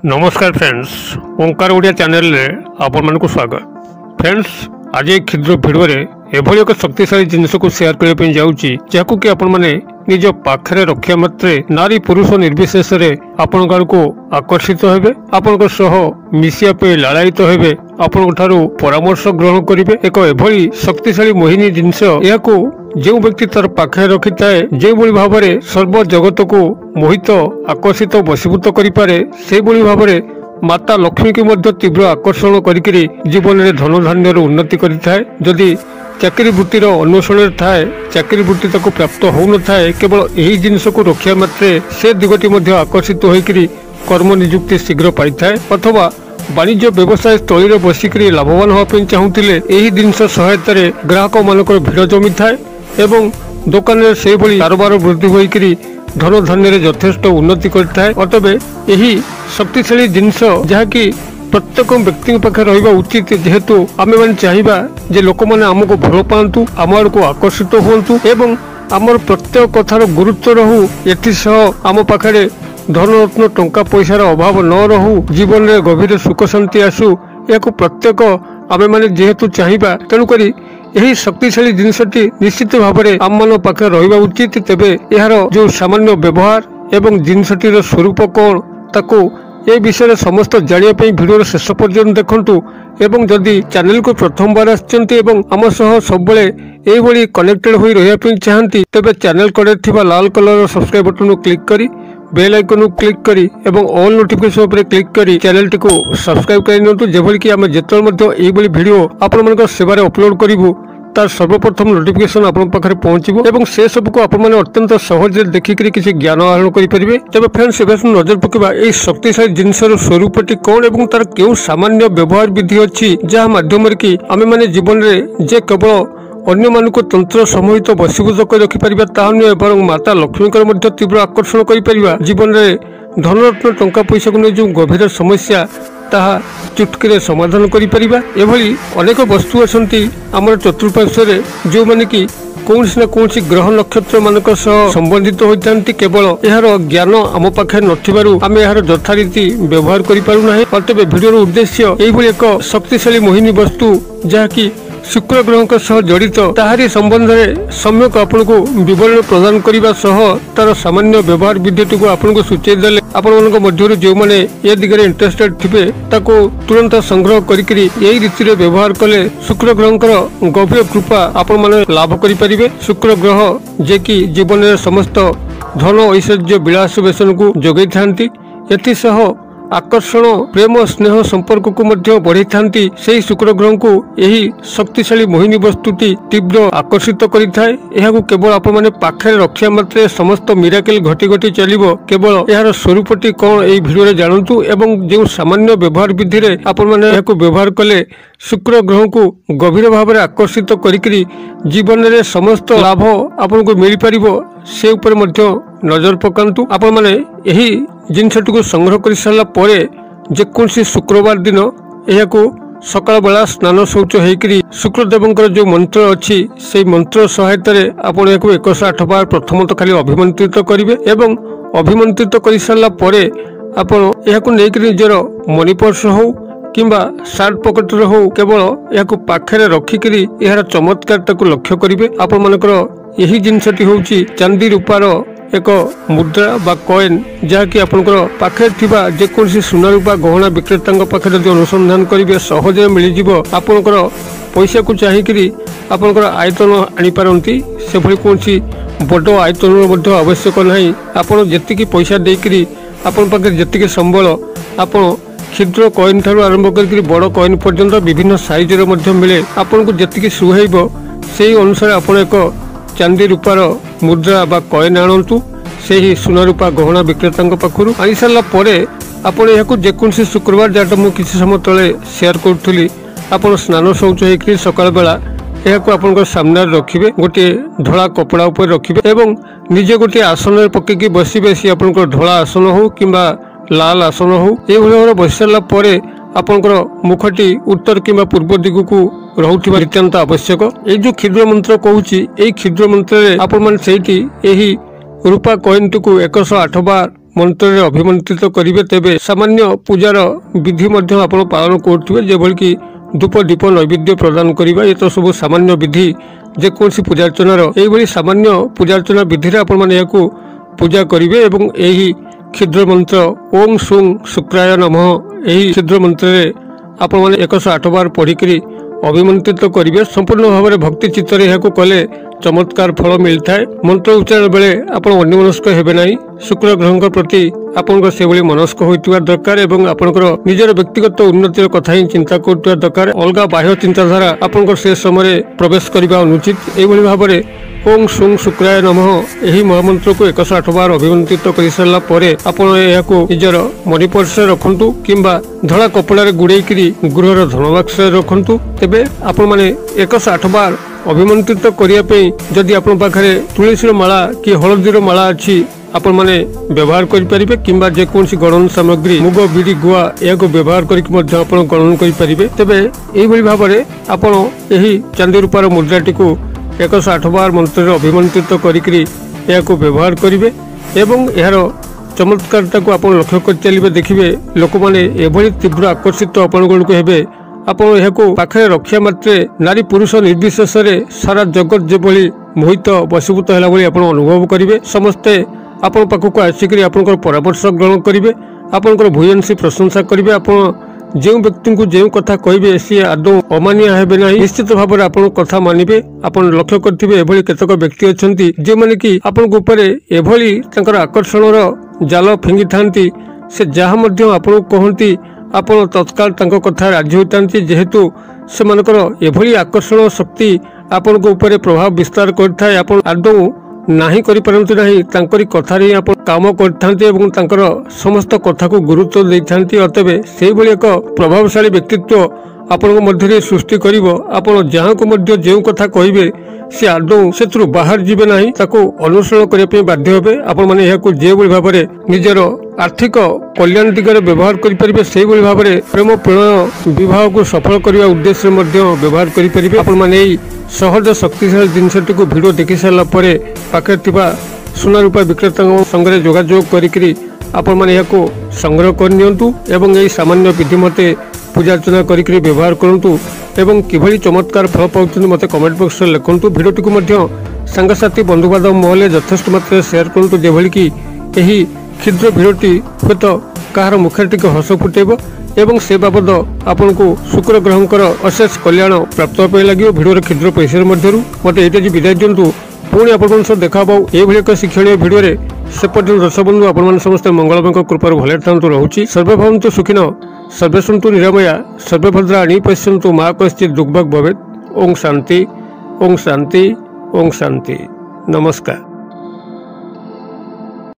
नमस्कार फ्रेंड्स, ओंकार ओडिया चैनल रे आपण मानकु स्वागत। फ्रेंड्स, आज एक क्षुद्र वीडियो रे एभली एक शक्तिशाली जिनस को शेयर करबे पे जाउची, जाकु कि आपण माने निज पाखरे रखिया मात्रे नारी पुरुष निर्विशेष रे आपण को आकर्षित हेबे, आपण सह मिसिया पे लालायित हेबे, आपण ठारू परामर्श ग्रहण करिवे। एक एभली शक्तिशाली मोहिनी जिनस याकू जो व्यक्ति तार पाखे रखि थाए जे भली भाबरे सर्व जगत को मोहित आकर्षित वशीभूत करि पारे, से भली भाबरे माता लक्ष्मी की मध्य तीव्र आकर्षण करिकरी जीवन में धन धान्यर उन्नति करिथाए। जदि चाकरी वृत्तिर अन्वेषण थाए, चाकरी वृत्ति ताको प्राप्त हो न थाए, केवल यही जिनस को रखिया मात्रे से दिगटी मध्य आकर्षित होइकरी कर्म नियुक्ति शीघ्र पाई थाए, अथवा वाणिज्य व्यवसाय स्थली रे बसिकरी लाभवान होवा पे चाहूतिले एही जिनस सहायता रे ग्राहक मानकर भीड़ जमी थाए एवं दुकान में से भली कारोबार वृद्धि होइकरी धन धान्य यथेष्ट उन्नति करथाए। अतबे यही शक्तिशाली जिनस जहाँकि प्रत्येक व्यक्ति पाखे रहिबा उचित, जेहेतु आमे माने चाहिबा जे लोक माने हमको भल पांतु, आम आड़ को आकर्षित होंतु एवं आमर प्रत्येक कथार गुरुत्व रहू, एथि सह आम पाखे धन रत्न टंका पैसार अभाव न रहू, जीवन में गभीर सुख शांति आसू, या प्रत्येक आमे माने जेहेतु चाहिबा, तेणुकरी यही शक्तिशाली जिनसटी निश्चित भाव में आम मान पाखे रहिबा उचित। तेबे यार जो सामान्य व्यवहार एवं जिनसटीर स्वरूप कौन ताकू ए विषय समस्त जानिया पे वीडियो शेष पर्यंत देखंतु एवं जदि चैनल को प्रथम बार आछंती एवं आम सह सबले एई भली कनेक्टेड होई रहिया पे चाहंती, तेबे चैनल कड़े थिबा लाल कलर सब्सक्राइब बटन को क्लिक करी बेल आइकन को क्लिक करी एवं ऑल नोटिफिकेशन पर क्लिक करी चैनल टी को सब्सक्राइब कर नियंतु, जेभली कि आम जेतल मध्य एई भली वीडियो आपण मानक सेवारे अपलोड करिवु तार सर्वप्रथम नोटिफिकेशन आपण पाखरे पहुंचबो एवं से सब को आपण माने अत्यंत सहज देखिकरी किसी ज्ञान आहरण करि परिबे। तबे फ्रेंड्स, एबे नजर पकेबा एई शक्तिशाली जिनसर स्वरूपटी कोन एवं तार केउ सामान्य व्यवहार विधि अछि जहा माध्यम रे कि आमे माने जीवन रे जे केवल अन्य मानक तंत्र समूहित वशीभूत कर रखि परिबा ताहा नुहे, एवं माता लक्ष्मी मध्य तीव्र आकर्षण करि परिबा। जीवन रे धनरत्न टंका पैसा को नै जो गभीर समस्या ताहा चुटकी समाधान करि परिबा। एभली अनेक वस्तु असंती हमर चतुर्पार्श्व जो माने कि कौनसी न कौनसी ग्रह नक्षत्र मानक सह संबंधित होइतांती, केवल यार ज्ञान आम पाखे नथिबारु आमे यार यथारीति व्यवहार करि पारु नाही। अतबे वीडियोर उद्देश्य एई भली एक शक्तिशाली मोहिनी वस्तु जहाँकि शुक्र ग्रह सह जड़ित ताहारी संबंध में सम्यक आपण को विवरण प्रदान करने सह तार सामान्य व्यवहार विधिटी को आपण को सूचई देले आपण मध्य जो मैंने ए दिगरे इंटरेस्टेड थिबे ताको तुरंत संग्रह करी यही रीति रे व्यवहार कले शुक्र ग्रह गभीर कृपा आपण माने लाभ करि परिबे। शुक्र ग्रह जे कि जीवन में समस्त धन ऐश्वर्य विलास वेसन को जोगै थांती, एथि सह आकर्षण प्रेम स्नेह संपर्क को मध्य बढ़ी थांती। सेही शुक्र ग्रह को यही शक्तिशाली मोहिनी वस्तुटी तीव्र आकर्षित करिथाए। एहाकु केवल आपण माने पाखे रखिया मात्रे समस्त मिराकल घटी घटी चलिबो। केवल यार स्वरूपटी कोन एई वीडियो रे जानंतु एवं जो सामान्य व्यवहार विधि रे आपण माने एहाकु व्यवहार कले शुक्र ग्रह को गभीर भाव में आकर्षित करिकरी जीवन रे समस्त लाभ आपण को मिल परिबो, से ऊपर मध्य नजर पकांतु। आपण माने यही जिनसटी को संग्रह कर सारा पर जेकोसी शुक्रवार दिन यह सकाल बेला स्नान शौच होकर शुक्रदेव जो मंत्र अच्छी से मंत्र सहायता आपण एक 108 बार प्रथम तो खाली अभिमंत्रित करेंगे एवं अभिमंत्रित कर सारा पर आपण यह निजर मनी पर्स हो किंबा सार्ट पकेट हो केवल यह पाखे रखिकी यार चमत्कार लक्ष्य करेंगे। आपण मानकर यही जिनसटी होची चांदी रूपार एक मुद्रा बा कॉइन जहाँकि आपंकर पाखे थिबा जेकोसी सुना रूपा गहना विक्रेता पाखे जब अनुसंधान करेंगे सहजे मिलଯିव। आपंकर पैसा को चाहिए आपंकर आयतन आनीपारती, से भली कौन बड़ आयतन आवश्यक नहीं। आपड़ जी पैसा देकरी आपण पाखे जी संबल आपण क्षुद्र कॉइन ठारू आरंभ कर बड़ कॉइन पर्यंत विभिन्न साइज मिले। आपन को जी सुहाइब से अनुसार आप एक चांदी रूपार मुद्रा बा कॉइन आणतु से ही सुना रूपा गहना विक्रेता पाखु आनी सारा आपण यह जेकोसी शुक्रवार जहाँ मुझे किसी समय तले शेयर करी आप स्नान शौच होकर सकाल बेला यह आप सामने रखिए, गोटे धला कपड़ा उपर रखिए एवं निजे गोटे आसन पकईकि बसबे सी आप धला आसन हो कि लाल आसन हो ये भाव बस सारापर आपंकर मुखटी उत्तर किंबा पूर्व दिग को रोकवा नितांत आवश्यक। ये जो क्षुद्र मंत्र कहूँ क्षुद्र मंत्र आपण मैंने रूपा कॉइन टी 108 बार मंत्र अभिमंत्रित करेंगे तेबे सामान्य पूजार विधि आपण पालन करुवे जेभली कि धूप दीप नैवेद्य प्रदान करवा ये तो सब सामान्य विधि जेकोसी पूजार्चनार यही सामान्य पूजार्चना विधि आपने पूजा करेंगे और यही क्षुद्र मंत्र ओम सुं शुक्राय नमः यही क्षुद्र मंत्र आपण मैंने 108 बार पढ़िकी अभिमंत्रित करेंगे। संपूर्ण भाव में भक्ति चित्तर यह कले चमत्कार फल मिलता है। मंत्र उच्चारण बेले आपण अन्यमनस्क हेबे नहीं। शुक्र ग्रह प्रति आपंकर से मनस्क होइतिबा दरकार एवं आपंकर निजर व्यक्तिगत उन्नतिर कथा ही चिंता करतिबा दरकार। अलग बाह्य चिंताधारा आपंकर से समय प्रवेश करबा अनुचित। एभली भाव में ओम सुं शुक्राय नमः यही महामंत्र को 108 बार अभिमंत्रित कर सारा परे आपण यहाको निजर मनी पर्स रखंतु किंबा धड़ा कपड़ा गुड़ेकरी गृहर धनबाक्स रखंतु। तेबे आपण माने 108 बार अभिमंत्रित करने जदि आपण पाखरे तुलसी माला कि हलदीर माला अच्छी आपण माने व्यवहार करें किंबा जेकोसी गणन सामग्री मुग बिरी गुआ या व्यवहार करके गणन करें तेबे यही भाव में आपण यही चांदी रूपार मुद्राटी को 108 बार मंत्र अभिमंत्रित करके व्यवहार करेंगे एवं यार चमत्कारता को आप लक्ष्य कर चलिए देखिए लोक मैंने एभली तीव्र आकर्षित आपण को हेबे आपण यह पाखे रक्षा मात्रे नारी पुरुष निर्विशेष सारा जगत जेभली मोहित वशीभूत है भाई आप अनुभव करेंगे। समस्ते आपण पाखक आसिक परामर्श ग्रहण करेंगे आपंकर भूयसी प्रशंसा करेंगे। आप जो व्यक्ति को जो कथा कहे सी आदौ अमानिया हेबे ना निश्चित भाव में आपन कथा मानिबे। आपन लक्ष्य करथिबे एभली केतक व्यक्ति अछंती जे माने कि आपन ऊपर एभली तंकर आकर्षणर जाल फिंगी थांती से जहाँ मध्य आपन कहंती आपन तत्काल तंक कथा राजी होतांती जेहेतु से मानकर एभली आकर्षण शक्ति आपन ऊपर प्रभाव विस्तार करथाय। आपन आदौ नाही करि परंतु नाही तांकरी कथारे आपण काम करथांती एवं तांकर समस्त कथा को गुरुत्व देथांती। अतबे सेही भली एक प्रभावशाली व्यक्तित्व आपण मध्य सृष्टि करिवो। आपण जहाँ को मध्य जो कथा कहिबे से आदौ सेथुरु बाहर जीवे नाही ताको अनुसरण करिया पे बाध्य हेबे। आपण माने याको जे भली भाव में निजर आर्थिक कल्याण दिगरे व्यवहार करि परिबे सेही भली भाव में प्रेम प्रणय विवाह को सफल करने उद्देश्य मध्य व्यवहार करि परिबे। आपण माने सहज शक्तिशाली जिनसटी को वीडियो देखि सारा परे पाखे थिबा सुना रूपा विक्रेता संगे जोगाजोग करिकरी आपण माने याको संग्रह करनियंतु एवं यही सामान्य विधि मते पूजार्चना करिकरी व्यवहार करंतु एवं किभली चमत्कार फल पाउछन मते कमेंट बॉक्स रे लिखंतु। वीडियोटी को मध्य सांगसाथी बंधु बांधव महले यथेष्ट मात्रा शेयर करंतु जेभली कि एही क्षुद्र भिडियोटी हुएत कहार मुखे टिके हस फुटेब एवं से बाबद आपन को शुक्र ग्रहंकर अशेष कल्याण प्राप्त होय लगे। भिडियो क्षुद्र पैसा मध्य मते एटा विदाय दिंतु पुणी आपण सह देखा ये एक शिक्षणीय भिडियो से पर्यटन दर्शक बंधु आपण समस्ते मंगलमय कृपार भले थांतु रहुछि। सर्वे भवन्तु सुखिनो सर्वे सन्तु निरामया सर्वे भद्राणि पश्यन्तु मा कश्चित् दुर्भग भवेत्। ओम शांति ओम शांति ओम शांति। नमस्कार।